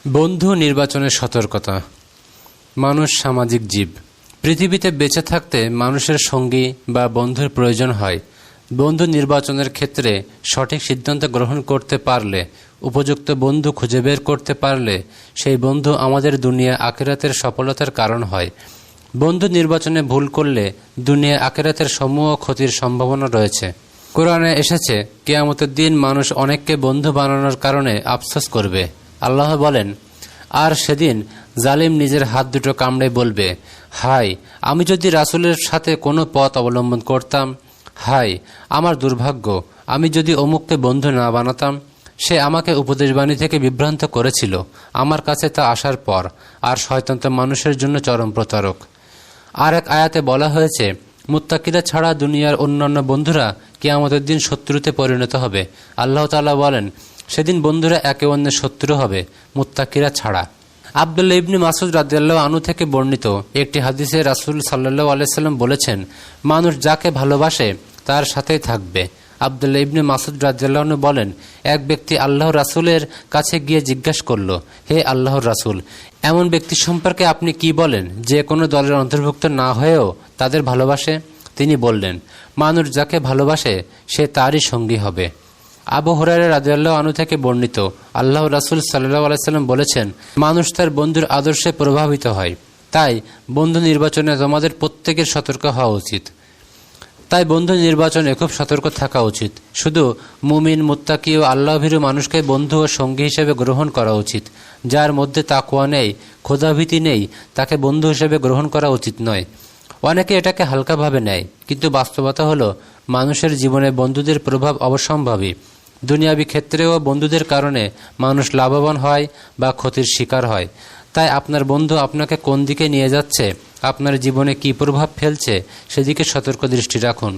বন্ধু নির্বাচনের সতর্কতা। মানুষ সামাজিক জীব। পৃথিবীতে বেঁচে থাকতে মানুষের সঙ্গী বা বন্ধুর প্রয়োজন হয়। বন্ধু নির্বাচনের ক্ষেত্রে সঠিক সিদ্ধান্ত গ্রহণ করতে পারলে, উপযুক্ত বন্ধু খুঁজে বের করতে পারলে সেই বন্ধু আমাদের দুনিয়া আখিরাতের সফলতার কারণ হয়। বন্ধু নির্বাচনে ভুল করলে দুনিয়া আখিরাতের সমূহ ক্ষতির সম্ভাবনা রয়েছে। কোরআনে এসেছে, কিয়ামতের দিন মানুষ অনেককে বন্ধু বানানোর কারণে আফসোস করবে। আল্লাহ বলেন, আর সেদিন জালিম নিজের হাত দুটো কামড়ে বলবে, হায়, আমি যদি রাসূলের সাথে কোনো পথ অবলম্বন করতাম। হায়, আমার দুর্ভাগ্য, আমি যদি অমুককে বন্ধু না বানাতাম। সে আমাকে উপদেশবাণী থেকে বিভ্রান্ত করেছিল, আমার কাছে তা আসার পর। আর শয়তান তো মানুষের জন্য চরম প্রতারক। আর এক আয়াতে বলা হয়েছে, মুত্তাকিরা ছাড়া দুনিয়ার অন্যান্য বন্ধুরা কিয়ামতের দিন শত্রুতে পরিণত হবে। আল্লাহ তাআলা বলেন, সেদিন বন্ধুরা একে অন্যের শত্রু হবে, মুত্তাকিরা ছাড়া। আব্দুল্লাহ ইবনে মাসউদ রাদিয়াল্লাহু আনহু থেকে বর্ণিত একটি হাদিসে রাসূল সাল্লাল্লাহু আলাইহি সাল্লাম বলেছেন, মানুষ যাকে ভালোবাসে তার সাথেই থাকবে। আব্দুল্লাহ ইবনে মাসউদ রাদিয়াল্লাহু আনহু বলেন, এক ব্যক্তি আল্লাহর রাসূলের কাছে গিয়ে জিজ্ঞাসা করল, হে আল্লাহর রাসূল, এমন ব্যক্তি সম্পর্কে আপনি কি বলেন যে কোনো দলের অন্তর্ভুক্ত না হয়েও তাদের ভালোবাসে? তিনি বললেন, মানুষ যাকে ভালোবাসে সে তারই সঙ্গী হবে। আবু হুরায়রা রাদিয়াল্লাহু আনহু থেকে বর্ণিত, আল্লাহর রাসূল সাল্লাল্লাহু আলাইহি সাল্লাম বলেছেন, মানুষ তার বন্ধুর আদর্শে প্রভাবিত হয়। তাই বন্ধু নির্বাচনে তোমাদের প্রত্যেকের সতর্ক হওয়া উচিত। বন্ধু নির্বাচনে খুব সতর্ক থাকা উচিত। শুধু মুমিন, মুত্তাকি ও আল্লাহভীরু মানুষকে বন্ধু ও সঙ্গী হিসেবে গ্রহণ করা উচিত। যার মধ্যে তাকওয়া নেই, খোদাভীতি নেই, তাকে বন্ধু হিসেবে গ্রহণ করা উচিত নয়। অনেকে এটাকে হালকাভাবে নেয়, কিন্তু বাস্তবতা হলো মানুষের জীবনে বন্ধুদের প্রভাব অবশ্যম্ভাবী। দুনিয়াবী ক্ষেত্রেও বন্ধুদের কারণে মানুষ লাভবান হয় বা ক্ষতির শিকার হয়। তাই আপনার বন্ধু আপনাকে কোন দিকে নিয়ে যাচ্ছে, আপনার জীবনে কী প্রভাব ফেলছে, সেদিকে সতর্ক দৃষ্টি রাখুন।